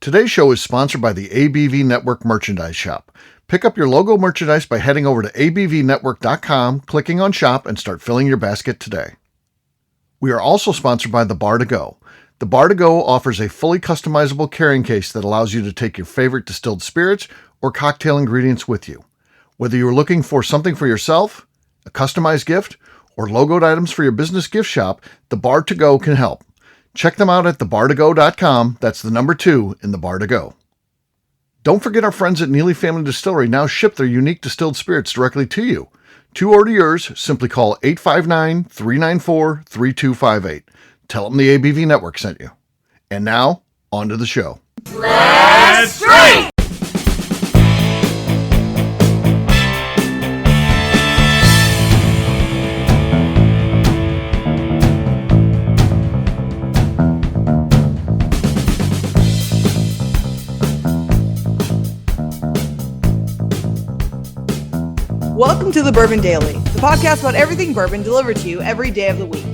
Today's show is sponsored by the ABV Network Merchandise Shop. Pick up your logo merchandise by heading over to abvnetwork.com, clicking on Shop, and start filling your basket today. We are also sponsored by the Bar to Go. The Bar to Go offers a fully customizable carrying case that allows you to take your favorite distilled spirits or cocktail ingredients with you. Whether you're looking for something for yourself, a customized gift, or logoed items for your business gift shop, the Bar to Go can help. Check them out at thebar2go.com. That's the number 2 in the Bar to Go. Don't forget our friends at Neely Family Distillery now ship their unique distilled spirits directly to you. To order yours, simply call 859-394-3258. Tell them the ABV Network sent you. And now, on to the show. Let's drink! Welcome to the Bourbon Daily, the podcast about everything bourbon delivered to you every day of the week.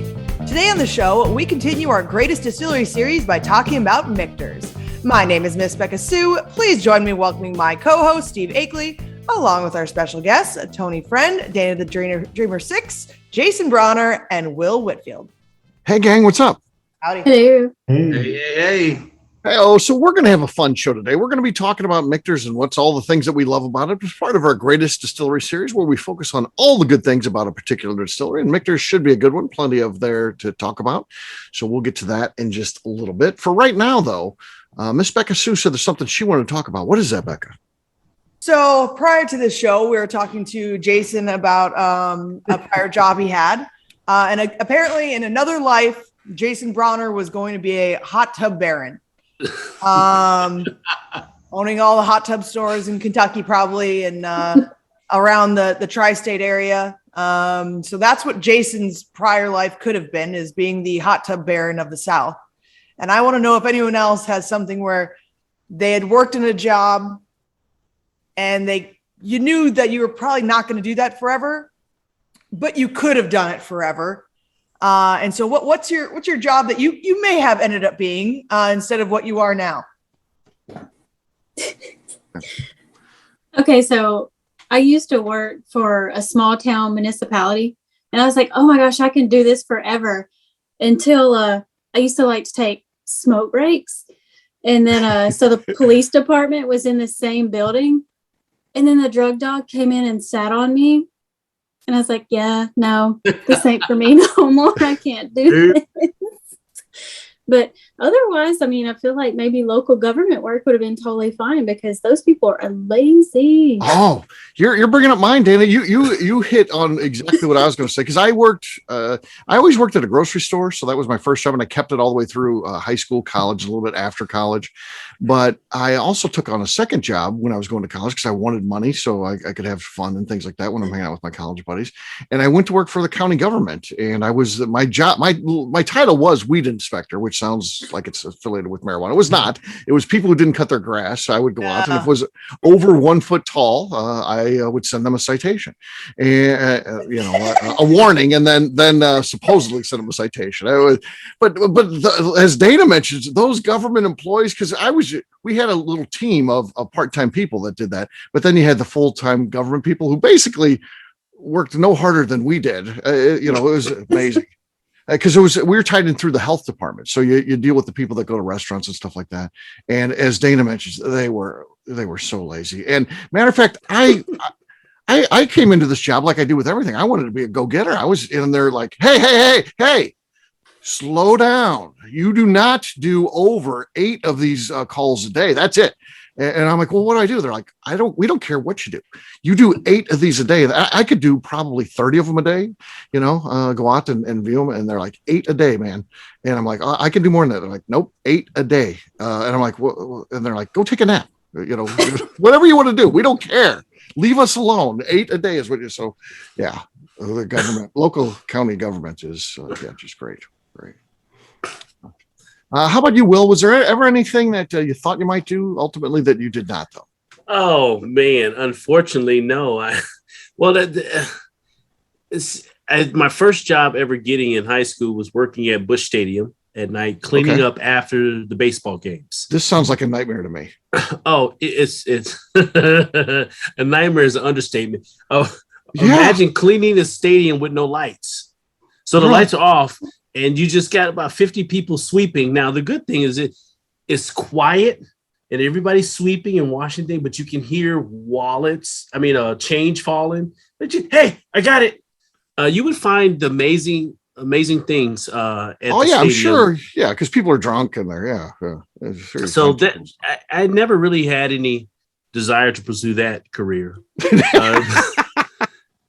Today on the show, we continue our greatest distillery series by talking about Michters. My name is Miss Beka Sue. Please join me in welcoming my co-host, Steve Akeley, along with our special guests, Tony Friend, Dana the Dreamer 6, Jason Bronner, and Will Whitfield. Hey, gang, what's up? Howdy. Hello. Hey. Hey, so we're going to have a fun show today. We're going to be talking about Michters and what's all the things that we love about it. It's part of our greatest distillery series where we focus on all the good things about a particular distillery, and Michters should be a good one. Plenty of there to talk about. So we'll get to that in just a little bit. For right now, though, Miss Beka Sue said there's something she wanted to talk about. What is that, Becca? So prior to this show, we were talking to Jason about a prior job he had. And apparently in another life, Jason Bronner was going to be a hot tub baron. Owning all the hot tub stores in Kentucky, probably, and around the tri-state area. So that's what Jason's prior life could have been, is being the hot tub baron of the South. And I want to know if anyone else has something where they had worked in a job and you knew that you were probably not going to do that forever, but you could have done it forever. And so what's your job that you may have ended up being instead of what you are now? Okay, so I used to work for a small town municipality, and I was like, oh my gosh, I can do this forever, until I used to like to take smoke breaks. And then so the police department was in the same building, and then the drug dog came in and sat on me. And I was like, yeah, no, this ain't for me no more. I can't do this. But otherwise, I mean, I feel like maybe local government work would have been totally fine, because those people are lazy. Oh, you're bringing up mine, Dana. You hit on exactly what I was going to say, because I always worked at a grocery store. So that was my first job, and I kept it all the way through high school, college, a little bit after college. But I also took on a second job when I was going to college, because I wanted money so I could have fun and things like that when I'm hanging out with my college buddies. And I went to work for the county government, and my title was weed inspector, which sounds like it's affiliated with marijuana. It was not. It was people who didn't cut their grass. So I would go out, and if it was over 1 foot tall, I would send them a citation, and a warning, and then supposedly send them a citation. As Dana mentions, those government employees, because we had a little team of part-time people that did that, but then you had the full-time government people who basically worked no harder than we did. It was amazing. Because we were tied in through the health department, so you deal with the people that go to restaurants and stuff like that. And as Dana mentions, they were so lazy. And matter of fact, I came into this job like I do with everything. I wanted to be a go-getter. I was in there like, hey, slow down. You do not do over 8 of these calls a day. That's it. And I'm like, well, what do I do? They're like, we don't care what you do. You do 8 of these a day. I could do probably 30 of them a day, go out and view them. And they're like, 8 a day, man. And I'm like, I can do more than that. They're like, nope, 8 a day. And I'm like, well, and they're like, go take a nap, whatever you want to do. We don't care. Leave us alone. 8 a day is what you, so yeah. The government, local county government is just great. Great. How about you, Will? Was there ever anything that you thought you might do ultimately that you did not, though? Oh man, unfortunately, no. My first job ever getting in high school was working at Busch Stadium, at night, cleaning Okay. up after the baseball games. This sounds like a nightmare to me. Oh, it's a nightmare is an understatement. Oh, Yeah. imagine cleaning a stadium with no lights. So the Right. lights are off, and you just got about 50 people sweeping. Now the good thing is it's quiet, and everybody's sweeping and washing things, but you can hear change falling. But hey, I got it. You would find amazing things at the I'm stadium. sure. Yeah, because people are drunk in there. Yeah. It's very So comfortable. I never really had any desire to pursue that career.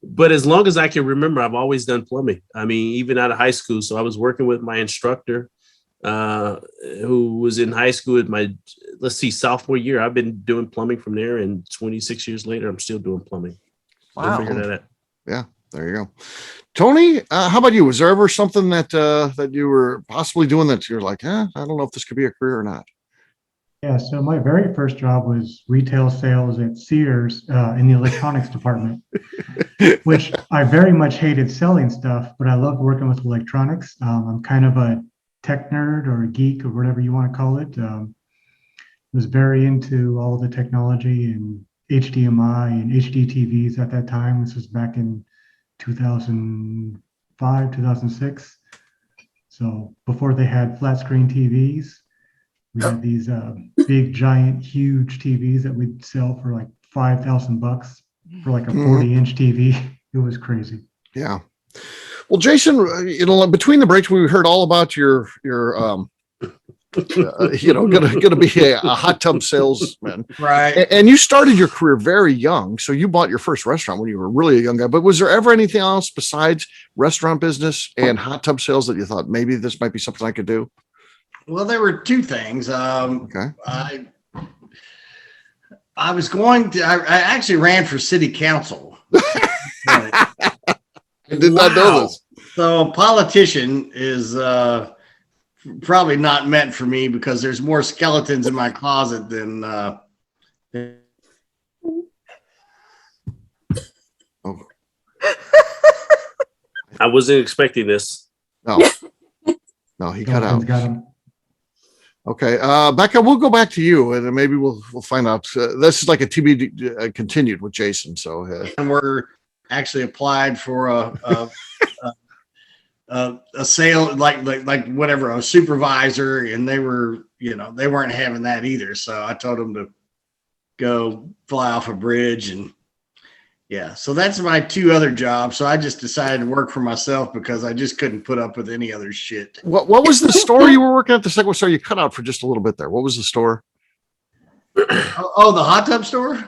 But as long as I can remember, I've always done plumbing. I mean, even out of high school. So I was working with my instructor, who was in high school at my, sophomore year. I've been doing plumbing from there, and 26 years later, I'm still doing plumbing. Wow. Figure that out. Yeah, there you go. Tony, how about you? Was there ever something that you were possibly doing that you're like, I don't know if this could be a career or not? Yeah, so my very first job was retail sales at Sears in the electronics department, which I very much hated selling stuff, but I loved working with electronics. I'm kind of a tech nerd or a geek or whatever you want to call it. Was very into all the technology and HDMI and HD TVs at that time. This was back in 2005, 2006. So before they had flat screen TVs, we had these big, giant, huge TVs that we'd sell for like $5,000 for like a 40-inch TV. It was crazy. Yeah. Well, Jason, between the breaks, we heard all about your gonna be a hot tub salesman, Right. and you started your career very young. So you bought your first restaurant when you were really a young guy. But was there ever anything else besides restaurant business and hot tub sales that you thought maybe this might be something I could do? Well, there were two things. Okay. I was going to. I actually ran for city council. I did not know this. So a politician is probably not meant for me because there's more skeletons in my closet than. I wasn't expecting this. No, he cut out. Got 'em. Okay, Beka, we'll go back to you, and then maybe we'll find out. This is like a TBD continued with Jason. So, And we're actually applied for a sale like whatever, a supervisor, and they were they weren't having that either. So I told them to go fly off a bridge, and so that's my two other jobs. So I just decided to work for myself because I just couldn't put up with any other shit. what was the store you were working at? The second store you cut out for just a little bit there. What was the store? Oh, the hot tub store?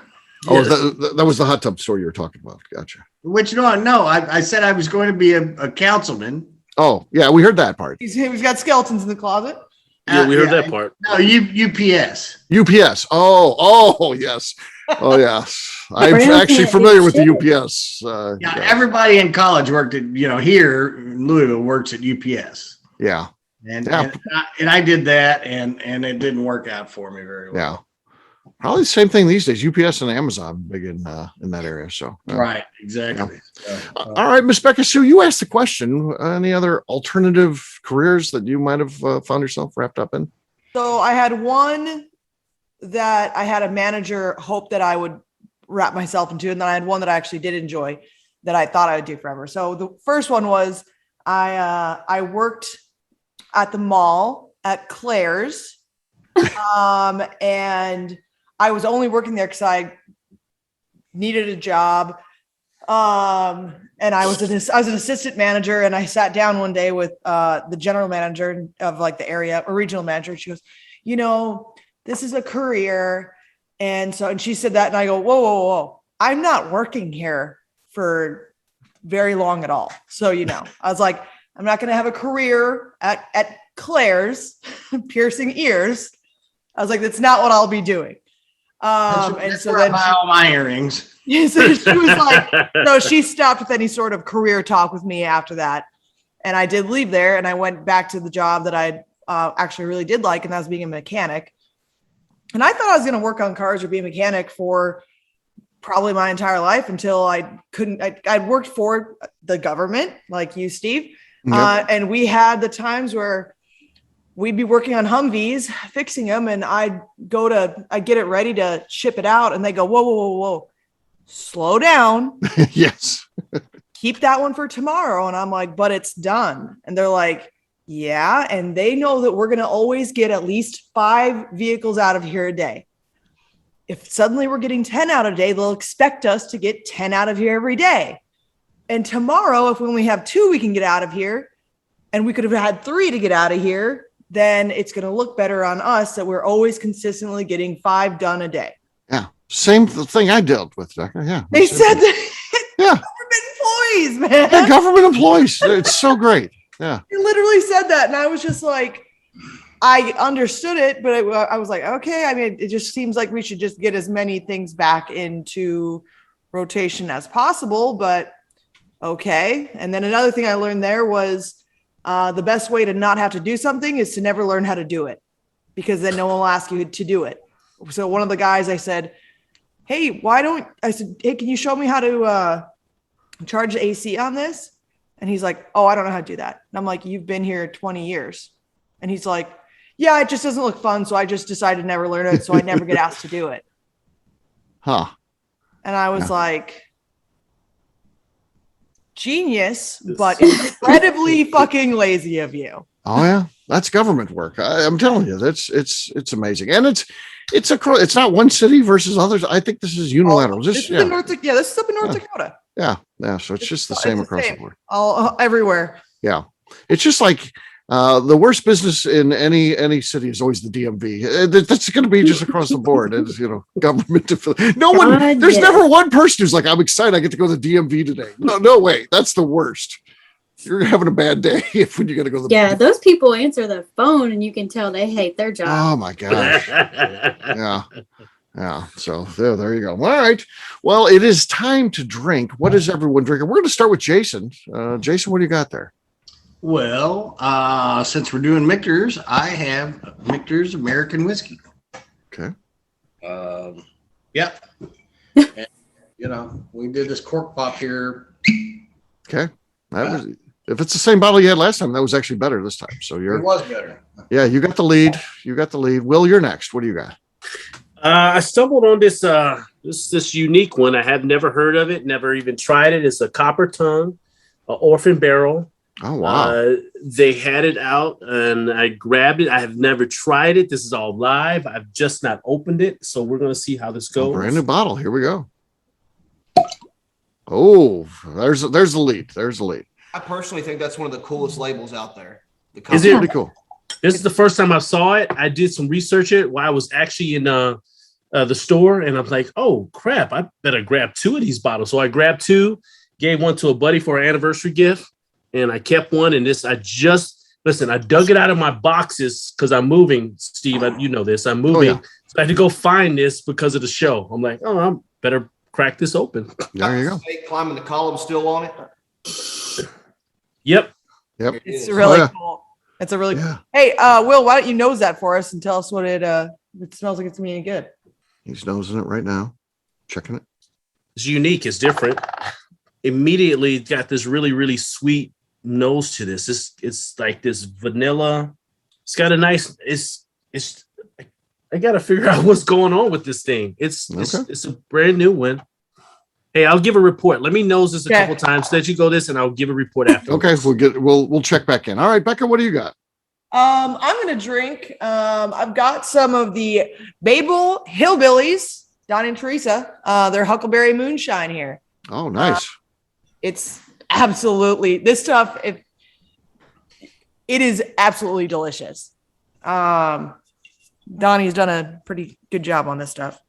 Oh, Yes. that was the hot tub store you were talking about. Gotcha. Which no, I said I was going to be a councilman. Oh, yeah, we heard that part. He's got skeletons in the closet. Yeah, we heard that part. No, UPS. UPS. Oh, yes. Oh, yes. I'm Brown actually can't familiar do with the shit. UPS. Yeah, everybody in college worked at here in Louisville works at UPS, Yeah. and Yeah. and I did that, and it didn't work out for me very well. Yeah. Probably the same thing these days. UPS and Amazon big in that area. So Right, exactly. So, All right, Miss Beka Sue, you asked the question. Any other alternative careers that you might have found yourself wrapped up in? So I had one that I had a manager hope that I would wrap myself into, and then I had one that I actually did enjoy that I thought I would do forever. So the first one was I worked at the mall at Claire's, and I was only working there because I needed a job. And I was an assistant manager, and I sat down one day with the general manager of like the area or regional manager. And she goes, this is a career. And she said that, and I go, whoa. I'm not working here for very long at all. So, I was like, I'm not going to have a career at Claire's piercing ears. I was like, that's not what I'll be doing. that's where I buy all my earrings. So she was like, no, she stopped with any sort of career talk with me after that. And I did leave there, and I went back to the job that I actually really did like, and that was being a mechanic. And I thought I was going to work on cars or be a mechanic for probably my entire life until I couldn't. I'd worked for the government, like you, Steve. Yep. And we had the times where we'd be working on Humvees, fixing them, and I'd get it ready to ship it out, and they go, whoa, slow down. Yes. Keep that one for tomorrow. And I'm like, but it's done. And they're like, yeah. And they know that we're going to always get at least 5 vehicles out of here a day. If suddenly we're getting 10 out a day, they'll expect us to get 10 out of here every day. And tomorrow, if we only have 2 we can get out of here, and we could have had 3 to get out of here, then it's going to look better on us that we're always consistently getting 5 done a day. Yeah. Same thing I dealt with, Becca. Yeah. They said that. Yeah. Government employees, man. Yeah, government employees. It's so great. Yeah. He literally said that. And I was just like, I understood it, but I was like, okay. I mean, it just seems like we should just get as many things back into rotation as possible, but okay. And then another thing I learned there was the best way to not have to do something is to never learn how to do it, because then no one will ask you to do it. So one of the guys, I said, hey, can you show me how to charge the AC on this? And he's like, oh, I don't know how to do that. And I'm like, you've been here 20 years. And he's like, yeah, it just doesn't look fun. So I just decided to never learn it. So I never get asked to do it. Huh. And I was like, genius, but incredibly fucking lazy of you. Oh yeah. That's government work. I'm telling you, it's amazing. And it's not one city versus others. I think this is unilateral. This is up in North Dakota. Yeah. So it's just the same across the board. All everywhere. Yeah. It's just like the worst business in any city is always the DMV. That's going to be just across the board. It's, government. There's never one person who's like, I'm excited I get to go to the DMV today. No way. That's the worst. You're having a bad day when you got to go to the Yeah, those people answer the phone and you can tell they hate their job. Oh my gosh. Yeah. So there you go. All right. Well, it is time to drink. What is everyone drinking? We're going to start with Jason. Jason, what do you got there? Well, since we're doing Michter's, I have Michter's American whiskey. Okay. Yep. And, we did this cork pop here. Okay. If it's the same bottle you had last time, that was actually better this time. So It was better. Yeah, you got the lead. Will, you're next. What do you got? I stumbled on this unique one. I have never heard of it, never even tried it. It's a Copper Tongue, an Orphan Barrel. Oh, wow. They had it out and I grabbed it. I have never tried it. This is all live. I've just not opened it. So we're going to see how this goes. Brand new bottle. Here we go. Oh, there's the lead. I personally think that's one of the coolest labels out there. Is it pretty cool? This is the first time I saw it. I did some research it while I was actually in the store, and I'm like, oh crap, I better grab 2 of these bottles. So I grabbed 2, gave one to a buddy for an anniversary gift, and I kept one. And I dug it out of my boxes because I'm moving, Steve. You know this. I'm moving. Oh, yeah. So I had to go find this because of the show. I'm like, oh, I better crack this open. There you go. Climbing the column still on it. Yep. It's really cool. It's a really cool. Hey, Will, why don't you nose that for us and tell us what it smells like? It's gonna be good. He's nosing it right now, checking it. It's unique. It's different. Immediately got this really, really sweet nose to this. It's like this vanilla. It's got a nice. I got to figure out what's going on with this thing. It's a brand new one. Hey, I'll give a report. Let me nose this a couple times. Let you go this, and I'll give a report after. Okay, we'll check back in. All right, Becca, what do you got? I'm gonna drink. I've got some of the Babel Hillbillies, Don and Teresa. Their Huckleberry Moonshine here. Oh, nice. It's absolutely this stuff. It is absolutely delicious. Donnie's done a pretty good job on this stuff.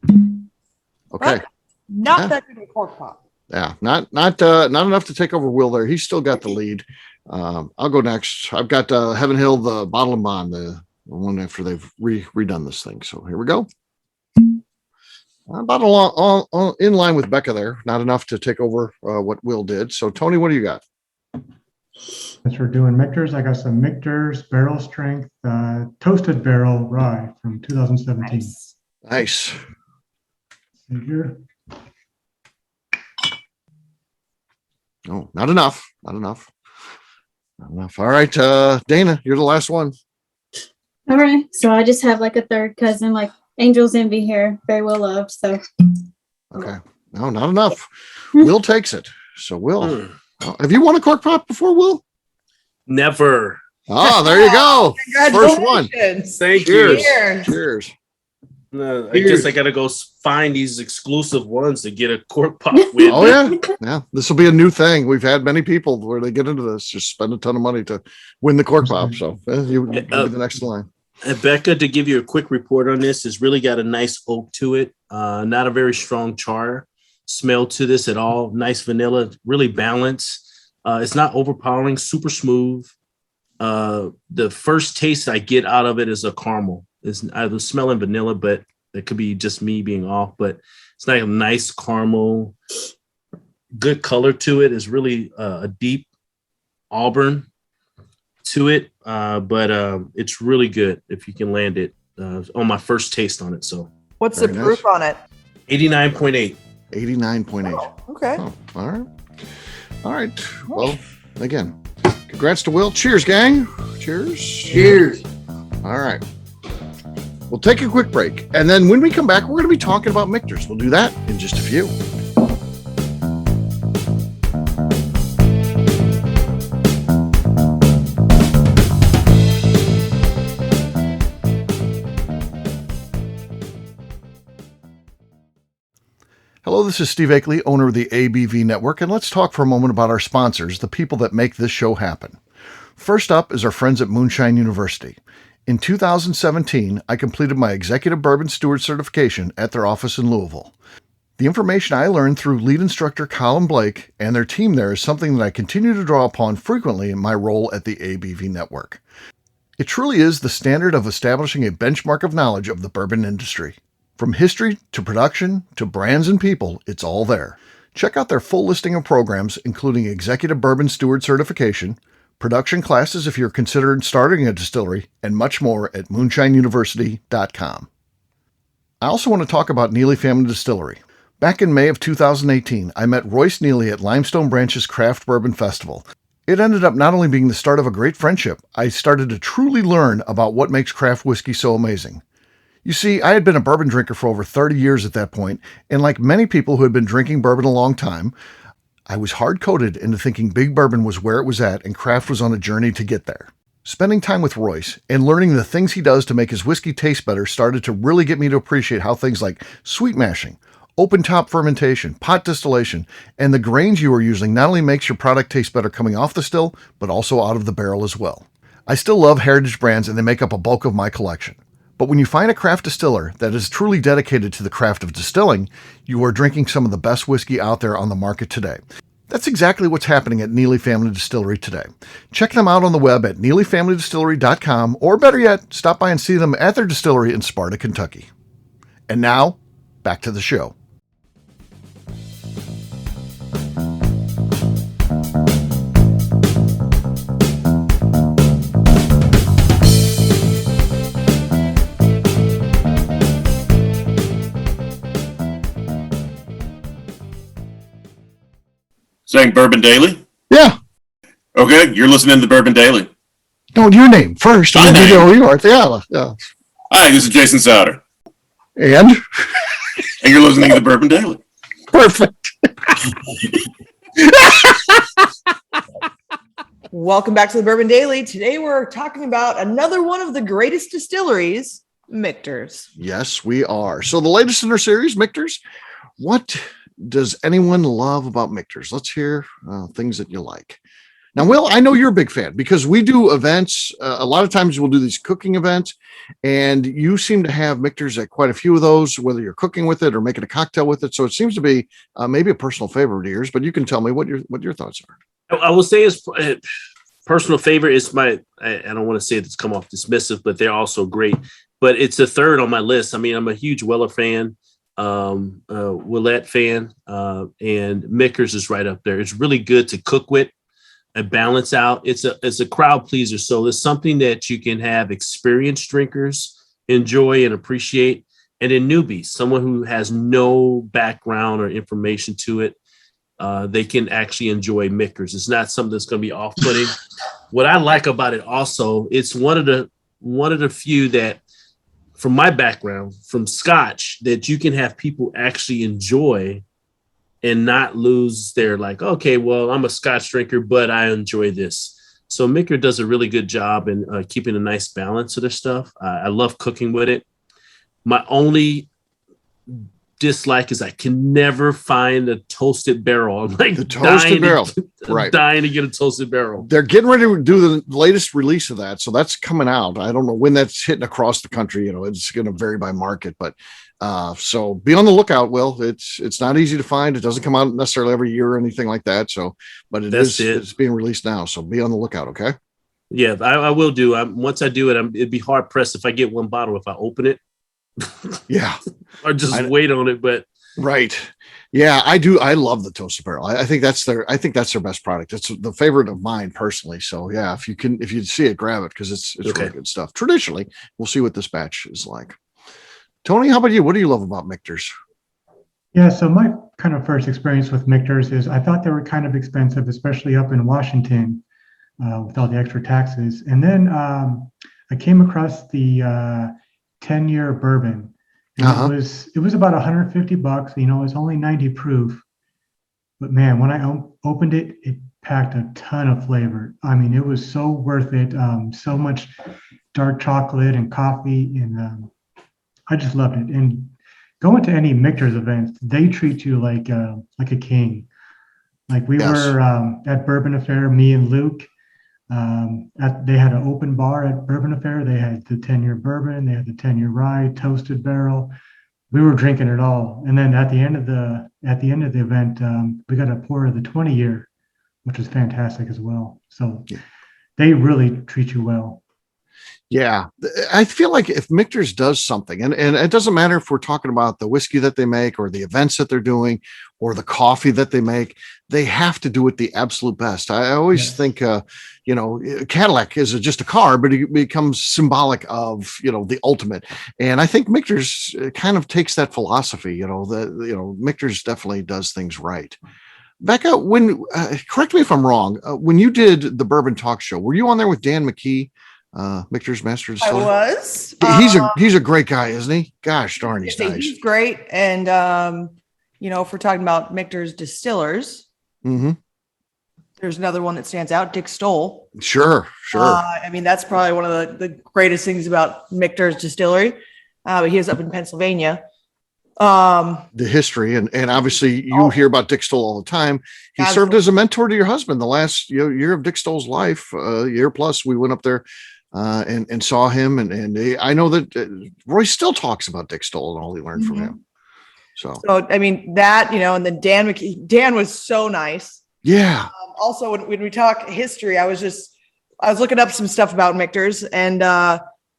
Okay. But not that good of a cork pop. Yeah, not enough to take over Will there. He's still got the lead. I'll go next. I've got Heaven Hill, the Bottle and Bond, the one after they've redone this thing. So here we go. About all in line with Becca there. Not enough to take over what Will did. So Tony, what do you got? Since we're doing Michter's, I got some Michter's Barrel Strength Toasted Barrel Rye from 2017. Nice. See here. Oh, not enough. Enough. All right, Dana, you're the last one. All right. So I just have like a third cousin, like Angel's Envy here, very well loved. So Okay. No, not enough. Will takes it. So Will, have you won a cork pop before, Will? Never. Oh, there you go. First one. Congratulations. Thank Cheers. you. Cheers. No, I guess I got to go find these exclusive ones to get a cork pop with. Oh yeah. Yeah. This will be a new thing. We've had many people where they get into this, just spend a ton of money to win the cork pop. So you'll be the next in line. Becca, to give you a quick report on this, it's really got a nice oak to it. Not a very strong char smell to this at all. Nice vanilla, really balanced. It's not overpowering, super smooth. The first taste I get out of it is a caramel. I was smelling vanilla, but it could be just me being off. But it's like a nice caramel, good color to it. It's really a deep auburn to it, but it's really good if you can land it on my first taste on it. So What's the proof on it? 89.8. 89.8. Oh, okay. Oh, all right. All right. Well, again, congrats to Will. Cheers, gang. Cheers. Cheers. All right. We'll take a quick break. And then when we come back, we're going to be talking about Michters. We'll do that in just a few. Hello, this is Steve Akeley, owner of the ABV Network, and let's talk for a moment about our sponsors, the people that make this show happen. First up is our friends at Moonshine University. In 2017, I completed my Executive Bourbon Steward certification at their office in Louisville. The information I learned through lead instructor Colin Blake and their team there is something that I continue to draw upon frequently in my role at the ABV Network. It truly is the standard of establishing a benchmark of knowledge of the bourbon industry. From history to production to brands and people, it's all there. Check out their full listing of programs, including Executive Bourbon Steward certification, production classes if you're considering starting a distillery, and much more at moonshineuniversity.com. I also want to talk about Neely Family Distillery. Back in May of 2018, I met Royce Neely at Limestone Branch's Craft Bourbon Festival. It ended up not only being the start of a great friendship, I started to truly learn about what makes craft whiskey so amazing. You see, I had been a bourbon drinker for over 30 years at that point, and like many people who had been drinking bourbon a long time, I was hard-coded into thinking big bourbon was where it was at and craft was on a journey to get there. Spending time with Royce and learning the things he does to make his whiskey taste better started to really get me to appreciate how things like sweet mashing, open top fermentation, pot distillation, and the grains you are using not only makes your product taste better coming off the still, but also out of the barrel as well. I still love heritage brands and they make up a bulk of my collection. But when you find a craft distiller that is truly dedicated to the craft of distilling, you are drinking some of the best whiskey out there on the market today. That's exactly what's happening at Neely Family Distillery today. Check them out on the web at neelyfamilydistillery.com, or better yet, stop by and see them at their distillery in Sparta, Kentucky. And now, back to the show. Saying Bourbon Daily? Yeah. Okay, you're listening to the Bourbon Daily. No, your name first. My name? You are. Yeah. Hi, this is Jason Souter. And you're listening to the Bourbon Daily. Perfect. Welcome back to the Bourbon Daily. Today we're talking about another one of the greatest distilleries, Michter's. Yes, we are. So the latest in our series, Michters. What does anyone love about Michters? Let's hear things that you like. Now, Will, I know you're a big fan because we do events. A lot of times we'll do these cooking events, and you seem to have Michters at quite a few of those, whether you're cooking with it or making a cocktail with it. So it seems to be maybe a personal favorite of yours, but you can tell me what your thoughts are. I will say is personal favorite is I don't want to say it's come off dismissive, but they're also great. But it's a third on my list. I mean, I'm a huge Weller fan. Willette fan, and Michters is right up there. It's really good to cook with and balance out. It's a crowd pleaser. So it's something that you can have experienced drinkers enjoy and appreciate. And then newbies, someone who has no background or information to it. they can actually enjoy Michter's. It's not something that's going to be off-putting. What I like about it also, it's one of the few that, from my background, from Scotch, that you can have people actually enjoy and not lose their like, okay, well, I'm a Scotch drinker, but I enjoy this. So Michter does a really good job in keeping a nice balance of their stuff. I love cooking with it. My only dislike is I can never find a toasted barrel. I'm like The toasted barrel. I'm dying to get a toasted barrel. They're getting ready to do the latest release of that. So that's coming out. I don't know when that's hitting across the country. You know, it's going to vary by market, but so be on the lookout. Will, it's not easy to find. It doesn't come out necessarily every year or anything like that. So, but it's being released now. So be on the lookout. Okay. Yeah, I will do. Once I do it, it'd be hard pressed if I get one bottle, if I open it. Yeah. Or just wait on it. But right. Yeah, I do. I love the toasted barrel. I think that's their best product. It's the favorite of mine personally. So yeah, if you see it, grab it, because it's Okay. really good stuff. Traditionally, we'll see what this batch is like. Tony, how about you? What do you love about Michter's? Yeah, so my kind of first experience with Michter's is I thought they were kind of expensive, especially up in Washington with all the extra taxes. And then I came across the 10-year bourbon. And it was about $150. You know, it's only 90 proof. But man, when I opened it, it packed a ton of flavor. I mean, it was so worth it. So much dark chocolate and coffee, and I just loved it. And going to any Michter's events, they treat you like a king. Like we were at Bourbon Affair, me and Luke. They had an open bar at Bourbon Affair. They had the 10-year bourbon, they had the 10-year rye, toasted barrel. We were drinking it all. And then at the end of the event, we got a pour of the 20-year, which was fantastic as well. So they really treat you well. Yeah, I feel like if Michter's does something, and it doesn't matter if we're talking about the whiskey that they make or the events that they're doing or the coffee that they make, they have to do it the absolute best. I always think, Cadillac is just a car, but it becomes symbolic of, the ultimate. And I think Michter's kind of takes that philosophy, Michter's definitely does things right. Beka, correct me if I'm wrong, when you did the Bourbon Talk Show, were you on there with Dan McKee? Michter's master distiller? I was. He's a great guy, isn't he? Gosh darn, he's nice. He's great. And if we're talking about Michter's distillers, there's another one that stands out, Dick Stoll. Sure. That's probably one of the greatest things about Michter's distillery. But he is up in Pennsylvania. The history and obviously you hear about Dick Stoll all the time. He served as a mentor to your husband the last year of Dick Stoll's life, year plus. We went up there and saw him, and I know that Roy still talks about Dick Stoll and all he learned from him. So that, and then Dan McKee. Dan was so nice. Yeah. Also, when we talk history, I was looking up some stuff about Michter's, and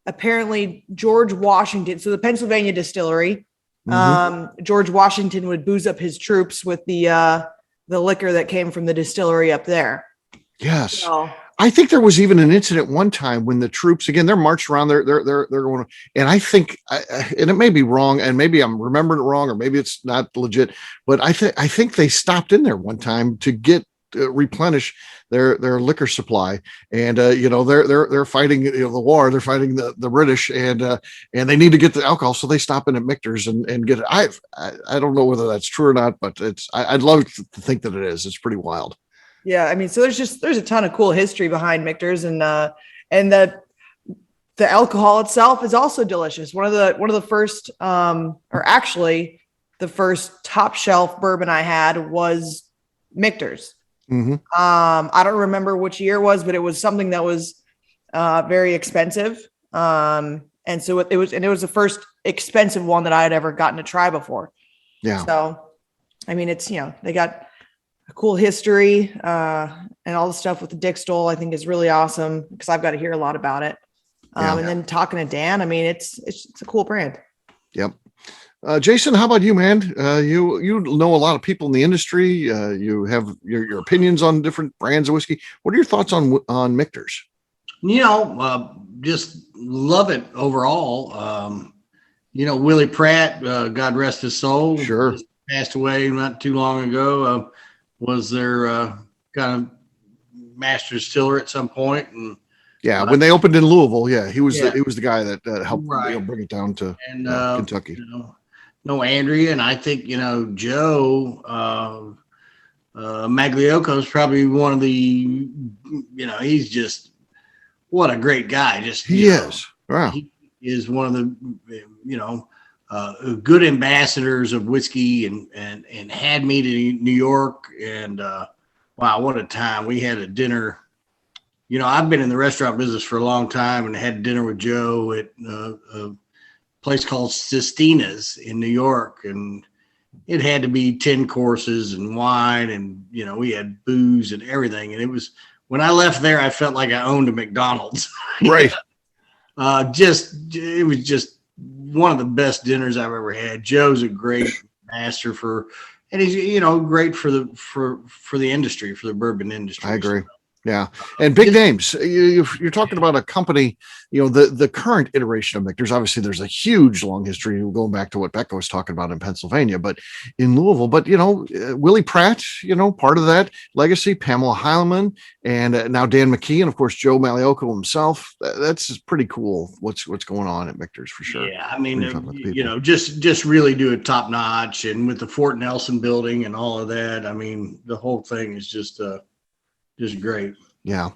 apparently George Washington. So the Pennsylvania distillery. George Washington would booze up his troops with the liquor that came from the distillery up there. Yes. So, I think there was even an incident one time when the troops, again, they're marched around, they're going, and I think, and it may be wrong, and maybe I'm remembering it wrong, or maybe it's not legit, but I think they stopped in there one time to get replenish their liquor supply, and they're fighting the war, they're fighting the British, and they need to get the alcohol, so they stop in at Michter's and get it. I don't know whether that's true or not, but I'd love to think that it is. It's pretty wild. Yeah, so there's a ton of cool history behind Michter's, and the alcohol itself is also delicious. One of the first, or actually the first top shelf bourbon I had was Michter's. I don't remember which year it was, but it was something that was very expensive. And so it was the first expensive one that I had ever gotten to try before. Yeah. So, it's, they got a cool history, and all the stuff with the Dick Stoll, I think is really awesome because I've got to hear a lot about it. And then talking to Dan, it's a cool brand. Yep. Jason, how about you, man? You know a lot of people in the industry. You have your opinions on different brands of whiskey. What are your thoughts on Michter's? Just love it overall. Willie Pratt, God rest his soul, sure, passed away not too long ago. was their kind of master distiller at some point, and Yeah, when they opened in Louisville, he was Yeah. he was the guy that helped Right. bring it down to and Kentucky. No Andrea, and I think Joe Magliocco is probably one of the he's just what a great guy. Just He is. Wow. he is one of the good ambassadors of whiskey, and had me to New York, and wow, what a time. We had a dinner. I've been in the restaurant business for a long time, and had dinner with Joe at a place called Sistina's in New York, and it had to be 10 courses and wine, and we had booze and everything, and it was, when I left there, I felt like I owned a McDonald's. Right. It was just one of the best dinners I've ever had. Joe's a great master and he's great for the industry, for the bourbon industry. I agree. Yeah. And big names. You're talking about a company, the current iteration of Michter's, obviously there's a huge long history going back to what Beka was talking about in Pennsylvania, but in Louisville, but Willie Pratt, part of that legacy, Pamela Heileman, and now Dan McKee, and of course, Joe Magliocco himself. That's pretty cool. What's going on at Michter's for sure. Yeah. I mean, just really do it top notch, and with the Fort Nelson building and all of that. I mean, the whole thing is just great. Yeah.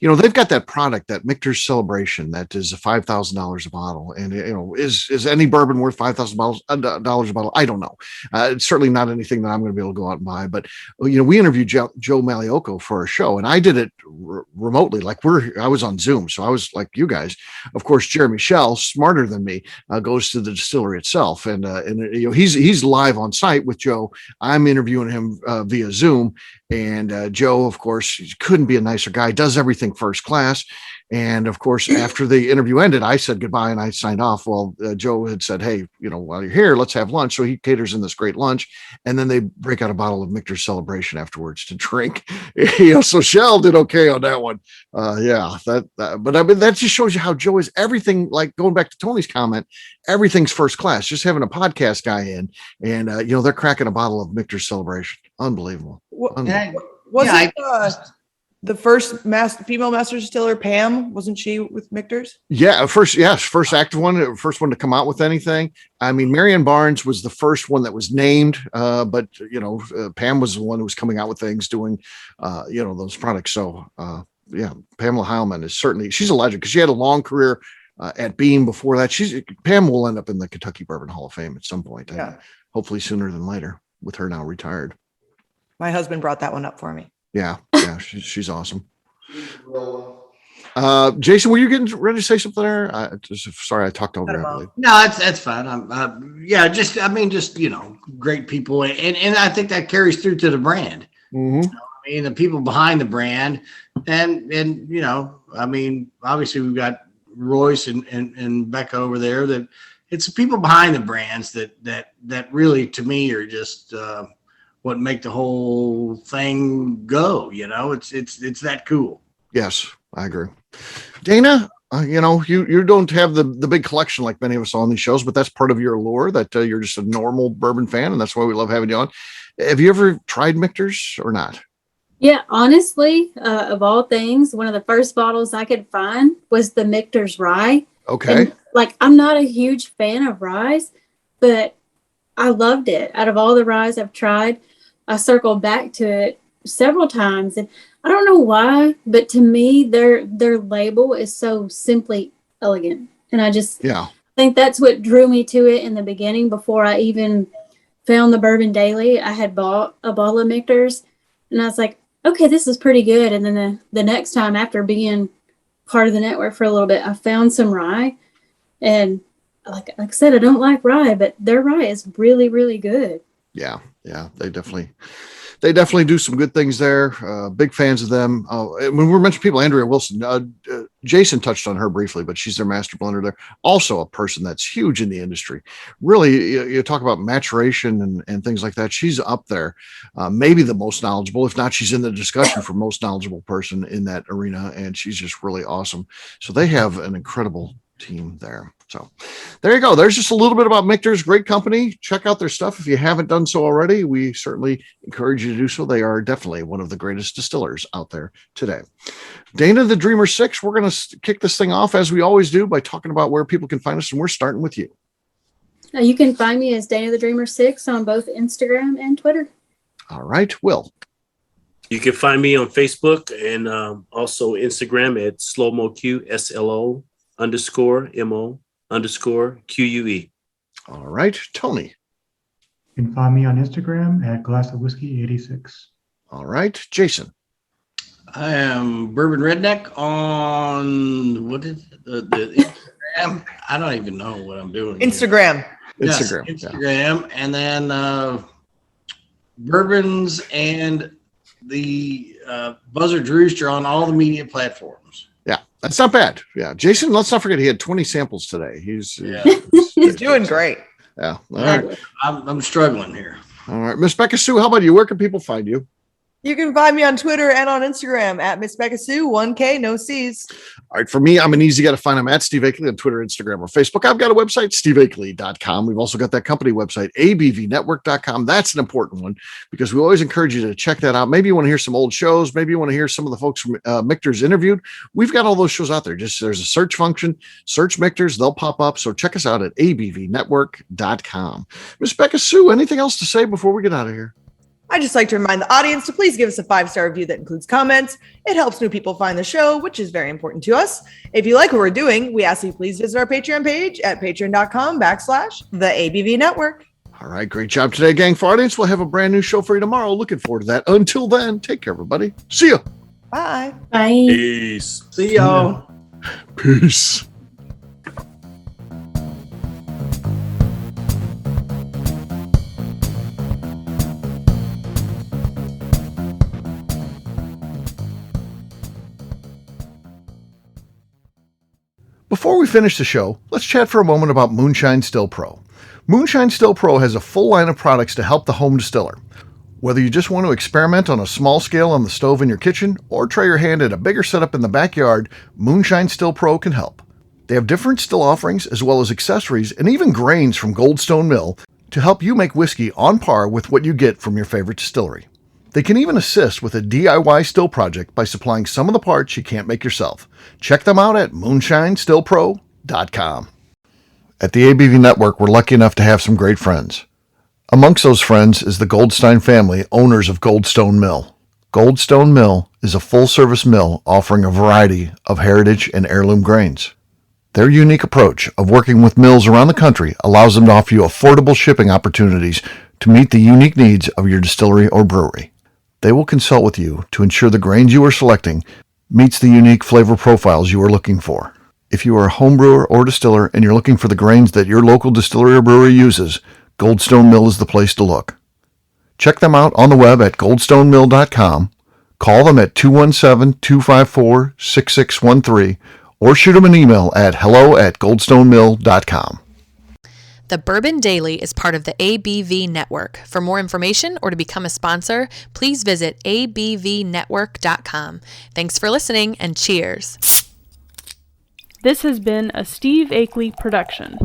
They've got that product, that Michter's Celebration, that is $5,000 a bottle. And, is any bourbon worth $5,000 a bottle? I don't know. It's certainly not anything that I'm going to be able to go out and buy. But, we interviewed Joe Magliocco for a show, and I did it remotely. I was on Zoom. So I was like you guys. Of course, Jeremy Schell, smarter than me, goes to the distillery itself. And he's live on site with Joe. I'm interviewing him via Zoom. And Joe, of course, couldn't be a nicer guy, does everything first class. And of course, after the interview ended, I said goodbye and I signed off. Well, Joe had said, hey, while you're here, let's have lunch. So he caters in this great lunch. And then they break out a bottle of Michter's Celebration afterwards to drink. So Shell did okay on that one. But I mean, that just shows you how Joe is everything, like going back to Tony's comment, everything's first class. Just having a podcast guy in, and they're cracking a bottle of Michter's Celebration. Unbelievable. The first female master distiller, Pam, wasn't she with Michter's? Yeah, first active one, first one to come out with anything. I mean, Marianne Barnes was the first one that was named, but Pam was the one who was coming out with things, doing those products. So Pamela Heileman is she's a legend, because she had a long career at Beam before that. Pam will end up in the Kentucky Bourbon Hall of Fame at some point. Yeah. Hopefully sooner than later, with her now retired. My husband brought that one up for me. Yeah, she's awesome. Jason, were you getting ready to say something there? Sorry, I talked over you. No, that's fine. Great people, and I think that carries through to the brand. Mm-hmm. I mean, the people behind the brand, and obviously we've got Royce and Beka over there. That it's the people behind the brands that really, to me, are just what make the whole thing go. It's that cool. Yes, I agree. Dana, you don't have the big collection like many of us on these shows, but that's part of your allure, that you're just a normal bourbon fan, and that's why we love having you on. Have you ever tried Michter's or not? Yeah, honestly, of all things, one of the first bottles I could find was the Michter's Rye. Okay. And, I'm not a huge fan of ryes, but I loved it. Out of all the ryes I've tried, I circled back to it several times, and I don't know why, but to me, their label is so simply elegant, and I just think that's what drew me to it in the beginning. Before I even found the Bourbon Daily, I had bought a bottle of Michter's, and I was like, okay, this is pretty good. And then the next time, after being part of the network for a little bit, I found some rye, and like I said, I don't like rye, but their rye is really, really good. Yeah, they definitely do some good things there. Big fans of them. When we're mentioning people, Andrea Wilson, Jason touched on her briefly, but she's their master blender there. Also a person that's huge in the industry. Really, you talk about maturation and things like that. She's up there, maybe the most knowledgeable. If not, she's in the discussion for most knowledgeable person in that arena, and she's just really awesome. So they have an incredible team there. So there you go. There's just a little bit about Michter's. Great company. Check out their stuff if you haven't done so already. We certainly encourage you to do so. They are definitely one of the greatest distillers out there today. Dana the Dreamer 6, we're going to kick this thing off as we always do by talking about where people can find us, and we're starting with you. You can find me as Dana the Dreamer 6 on both Instagram and Twitter. All right, Will. You can find me on Facebook and also Instagram at SlowMoQ, SLO_MO_QUE. All right, Tony. You can find me on Instagram at Glass of Whiskey 86. All right, Jason. I am Bourbon Redneck on what is the Instagram? I don't even know what I'm doing. Instagram. Yes, Instagram. Instagram, and then Bourbons and the Buzzard Rooster on all the media platforms. Yeah, that's not bad. Yeah, Jason, let's not forget he had 20 samples today. He's Doing great. Yeah. All right. I'm struggling here. All right. Miss Beka Sue, how about you? Where can people find you? You can find me on Twitter and on Instagram at Miss Beka Sue, 1K, no C's. All right. For me, I'm an easy guy to find. I'm at Steve Akeley on Twitter, Instagram, or Facebook. I've got a website, steveakeley.com. We've also got that company website, abvnetwork.com. That's an important one because we always encourage you to check that out. Maybe you want to hear some old shows. Maybe you want to hear some of the folks from Michter's interviewed. We've got all those shows out there. Just there's a search function, search Michter's, they'll pop up. So check us out at abvnetwork.com. Miss Beka Sue, anything else to say before we get out of here? I'd just like to remind the audience to please give us a 5-star review that includes comments. It helps new people find the show, which is very important to us. If you like what we're doing, we ask you please visit our Patreon page at patreon.com/the ABV Network. All right. Great job today, gang. For our audience, we'll have a brand new show for you tomorrow. Looking forward to that. Until then, take care, everybody. See ya. Bye. Bye. Peace. See y'all. Peace. Before we finish the show, let's chat for a moment about Moonshine Still Pro. Moonshine Still Pro has a full line of products to help the home distiller. Whether you just want to experiment on a small scale on the stove in your kitchen or try your hand at a bigger setup in the backyard, Moonshine Still Pro can help. They have different still offerings as well as accessories and even grains from Goldstone Mill to help you make whiskey on par with what you get from your favorite distillery. They can even assist with a DIY still project by supplying some of the parts you can't make yourself. Check them out at moonshinestillpro.com. At the ABV Network, we're lucky enough to have some great friends. Amongst those friends is the Goldstein family, owners of Goldstone Mill. Goldstone Mill is a full-service mill offering a variety of heritage and heirloom grains. Their unique approach of working with mills around the country allows them to offer you affordable shipping opportunities to meet the unique needs of your distillery or brewery. They will consult with you to ensure the grains you are selecting meets the unique flavor profiles you are looking for. If you are a home brewer or distiller and you're looking for the grains that your local distillery or brewery uses, Goldstone Mill is the place to look. Check them out on the web at goldstonemill.com, call them at 217-254-6613, or shoot them an email at hello@goldstonemill.com. The Bourbon Daily is part of the ABV Network. For more information or to become a sponsor, please visit abvnetwork.com. Thanks for listening and cheers. This has been a Steve Akeley production.